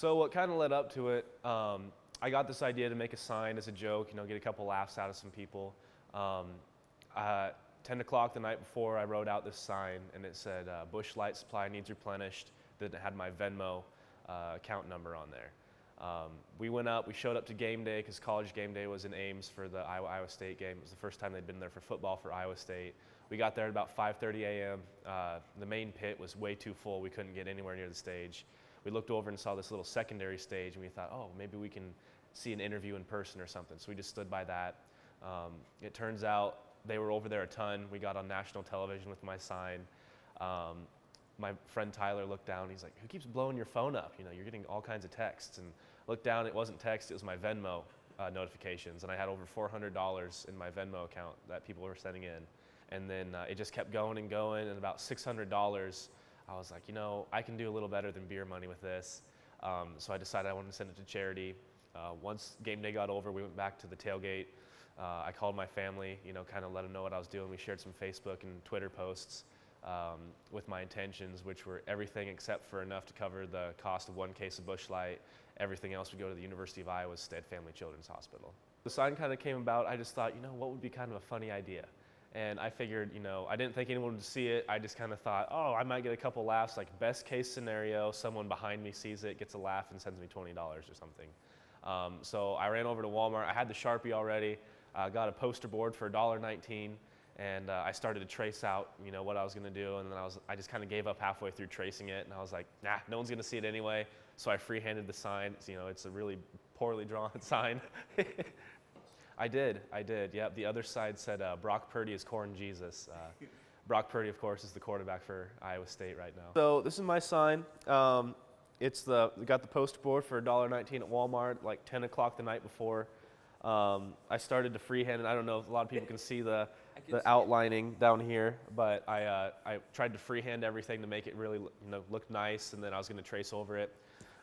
So what kind of led up to it, I got this idea to make a sign as a joke, get a couple laughs out of some people. 10 o'clock the night before, I wrote out this sign, and it said, Busch Light Supply needs replenished. Then it had my Venmo account number on there. We showed up to game day because college game day was in Ames for the Iowa State game. It was the first time they'd been there for football for Iowa State. We got there at about 5:30 a.m. The main pit was way too full. We couldn't get anywhere near the stage. We looked over and saw this little secondary stage, and we thought, oh, maybe we can see an interview in person or something. So we just stood by that. It turns out they were over there a ton. We got on national television with my sign. My friend Tyler looked down. He's like, who keeps blowing your phone up? You're getting all kinds of texts. And looked down, it wasn't text, it was my Venmo notifications. And I had over $400 in my Venmo account that people were sending in. And then it just kept going and going. And about $600, I was like, I can do a little better than beer money with this. So I decided I wanted to send it to charity. Once game day got over, we went back to the tailgate. I called my family, kind of let them know what I was doing. We shared some Facebook and Twitter posts with my intentions, which were everything except for enough to cover the cost of one case of Busch Light. Everything else would go to the University of Iowa's Stead Family Children's Hospital. The sign kind of came about, I just thought, what would be kind of a funny idea? And I figured, I didn't think anyone would see it. I just kind of thought, oh, I might get a couple laughs, like best case scenario, someone behind me sees it, gets a laugh, and sends me $20 or something. So I ran over to Walmart. I had the Sharpie already. Got a poster board for $1.19, and I started to trace out, what I was going to do. And then I just kind of gave up halfway through tracing it, and I was like, nah, no one's going to see it anyway. So I freehanded the sign. It's a really poorly drawn sign. I did. Yep. The other side said Brock Purdy is corn Jesus. Brock Purdy, of course, is the quarterback for Iowa State right now. So this is my sign. We got the poster board for $1.19 at Walmart, like 10 o'clock the night before. I started to freehand, and I don't know if a lot of people can see the outlining down here, but I tried to freehand everything to make it really look nice, and then I was going to trace over it.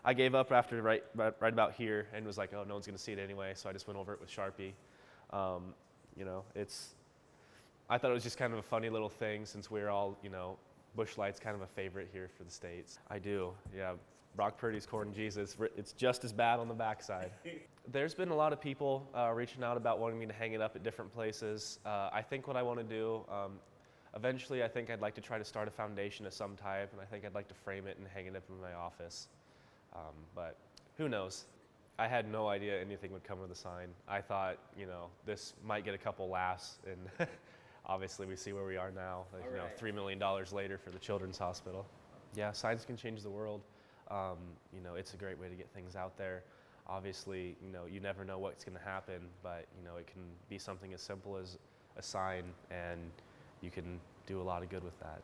I gave up after right about here and was like, oh, no one's going to see it anyway, so I just went over it with Sharpie. I thought it was just kind of a funny little thing since we're all, Busch Light's kind of a favorite here for the States. I do, yeah. Brock Purdy's corn Jesus. It's just as bad on the backside. There's been a lot of people reaching out about wanting me to hang it up at different places. I think what I want to do, eventually I think I'd like to try to start a foundation of some type, and I think I'd like to frame it and hang it up in my office. But who knows? I had no idea anything would come with the sign. I thought, this might get a couple laughs, and obviously we see where we are now, like, $3 million later for the Children's Hospital. Yeah, signs can change the world. It's a great way to get things out there. Obviously, you never know what's going to happen, but, it can be something as simple as a sign, and you can do a lot of good with that.